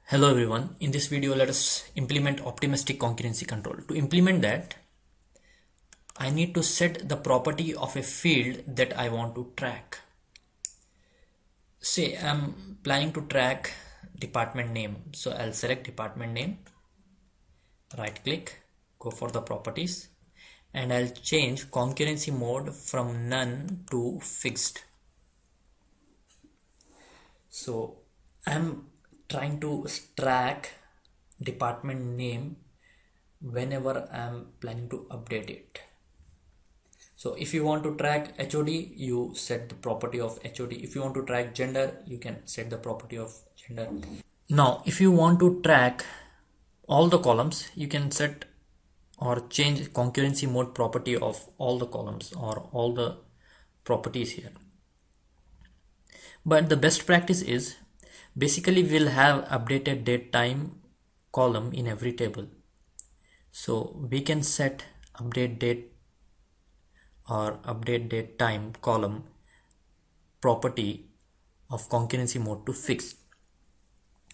Hello everyone, in this video let us implement optimistic concurrency control. To implement that, I need to set the property of a field that I want to track. Say I'm planning to track department name, so I'll select department name, right click, go for the properties, and I'll change concurrency mode from none to fixed. So I'm trying to track department name whenever I'm planning to update it. So if you want to track HOD, you set the property of HOD. If you want to track gender, you can set the property of gender. Now, if you want to track all the columns, you can set or change concurrency mode property of all the columns or all the properties here. But the best practice is basically we'll have updated date time column in every table. So we can set update date or update date time column property of concurrency mode to fixed,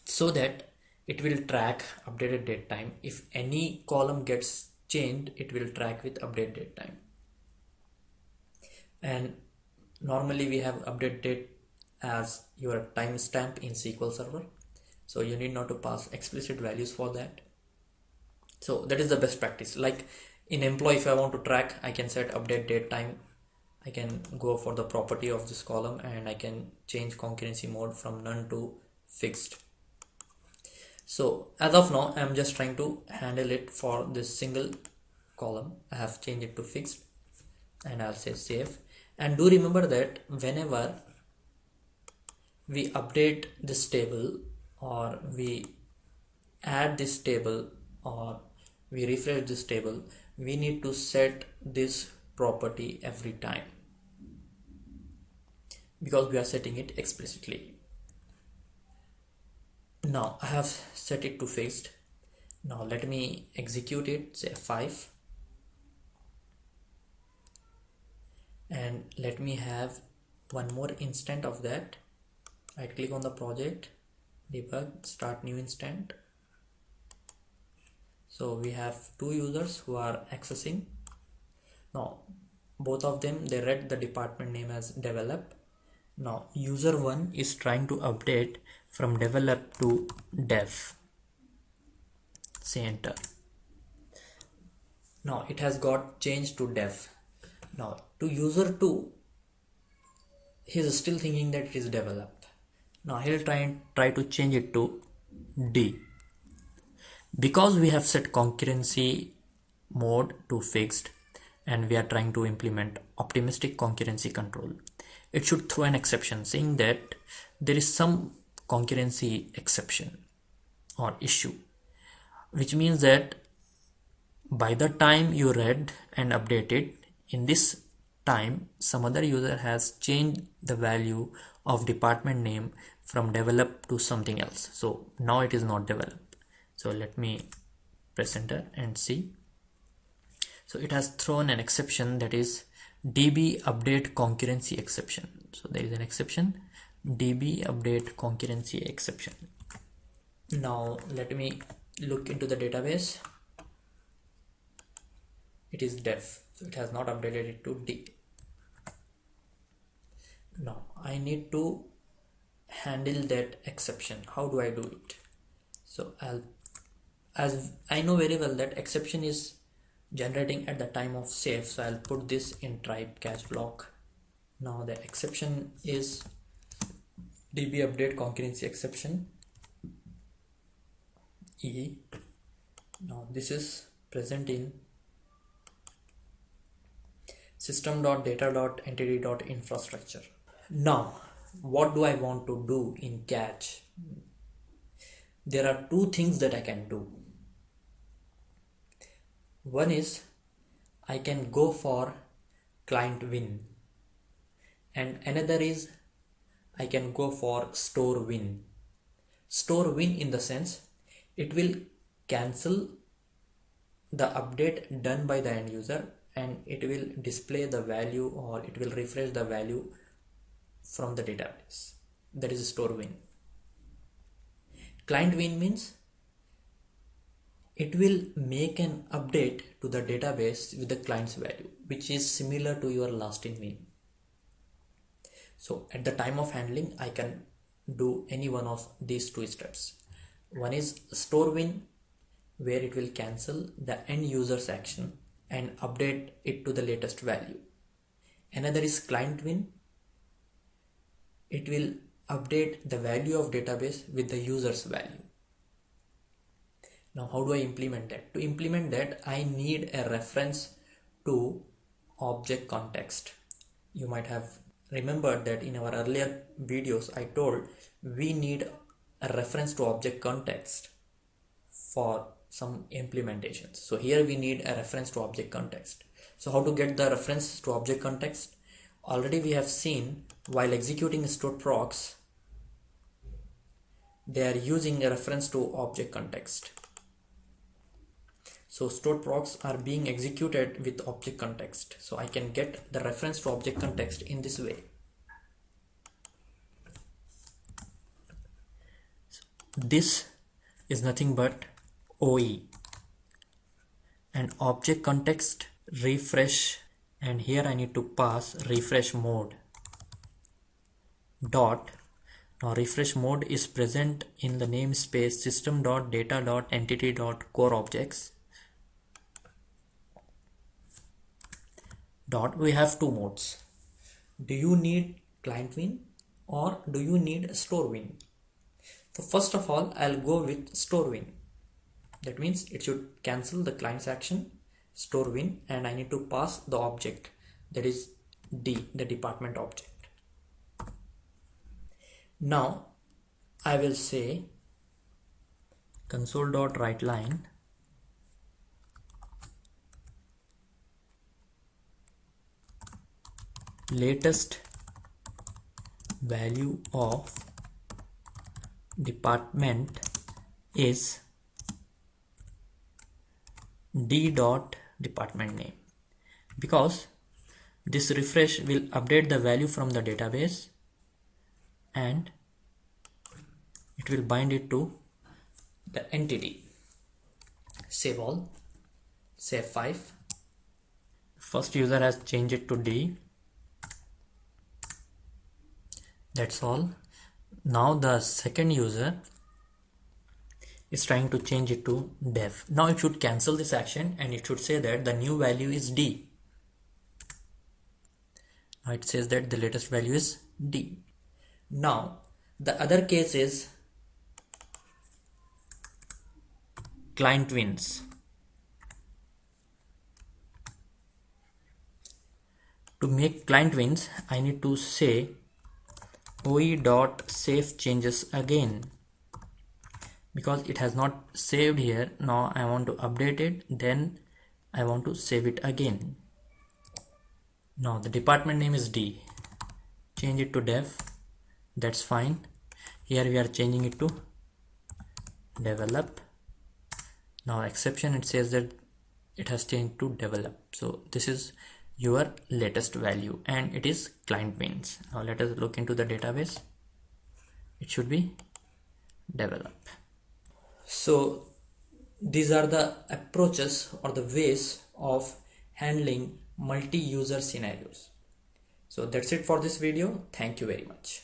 so that it will track updated date time. If any column gets changed, it will track with update date time. And normally we have update date as your timestamp in SQL Server, so you need not to pass explicit values for that. So that is the best practice. Like in employee, if I want to track, I can set update date time. I can go for the property of this column and I can change concurrency mode from none to fixed. So as of now, I'm just trying to handle it for this single column. I have changed it to fixed and I'll say save. And do remember that whenever we update this table or we add this table or we refresh this table, we need to set this property every time because we are setting it explicitly. Now I have set it to fixed. Now let me execute it, say F5, and let me have one more instant of that. Right click on the project, debug, start new instant. So we have two users who are accessing. Now both of them, they read the department name as develop. Now user 1 is trying to update from develop to dev. Say enter. Now it has got changed to dev. Now to user 2, he is still thinking that it is develop. Now he'll try to change it to D. Because we have set concurrency mode to fixed and we are trying to implement optimistic concurrency control, it should throw an exception saying that there is some concurrency exception or issue, which means that by the time you read and updated, in this time some other user has changed the value of department name from develop to something else. So now it is not develop. So let me press enter and see. So it has thrown an exception, that is DB update concurrency exception. So there is an exception, DB update concurrency exception. Now let me look into the database. It is dev, so it has not updated it to D. Now I need to handle that exception. How do I do it? So as I know very well that exception is generating at the time of save, so I'll put this in type catch block. Now the exception is DB update concurrency exception E. Now this is present in system.data.entity.infrastructure. Now what do I want to do in catch? There are two things that I can do. One is I can go for client win, and another is I can go for store win. Store win in the sense it will cancel the update done by the end user and it will display the value or it will refresh the value from the database. That is store win. Client win means it will make an update to the database with the client's value, which is similar to your last in win. So at the time of handling, I can do any one of these two steps. One is store win, where it will cancel the end user's action and update it to the latest value. Another is client win. It will update the value of database with the user's value. Now how do I implement that? To implement that, I need a reference to object context. You might have remembered that in our earlier videos I told we need a reference to object context for some implementations. So here we need a reference to object context. So how to get the reference to object context? Already we have seen while executing stored procs, they are using a reference to object context. So stored procs are being executed with object context. So I can get the reference to object context in this way. This is nothing but OE and object context refresh, and here I need to pass refresh mode dot. Now refresh mode is present in the namespace system.data.entity.core objects dot. We have two modes. Do you need client win or do you need store win? So first of all, I'll go with store win. That means it should cancel the client's action, store win, and I need to pass the object, that is D, the department object. Now I will say console.writeLine latest value of department is D dot department name, because this refresh will update the value from the database and it will bind it to the entity. Save all, save 5. First user has changed it to D. That's all. Now the second user is trying to change it to dev. Now it should cancel this action and it should say that the new value is D. Now it says that the latest value is D. Now the other case is client wins. To make client wins, I need to say OE.save changes again, because it has not saved here. Now I want to update it, then I want to save it again. Now the department name is D. Change it to dev. That's fine. Here we are changing it to develop. Now exception, it says that it has changed to develop. So this is your latest value and it is client wins. Now let us look into the database. It should be develop. So these are the approaches or the ways of handling multi-user scenarios. So that's it for this video. Thank you very much.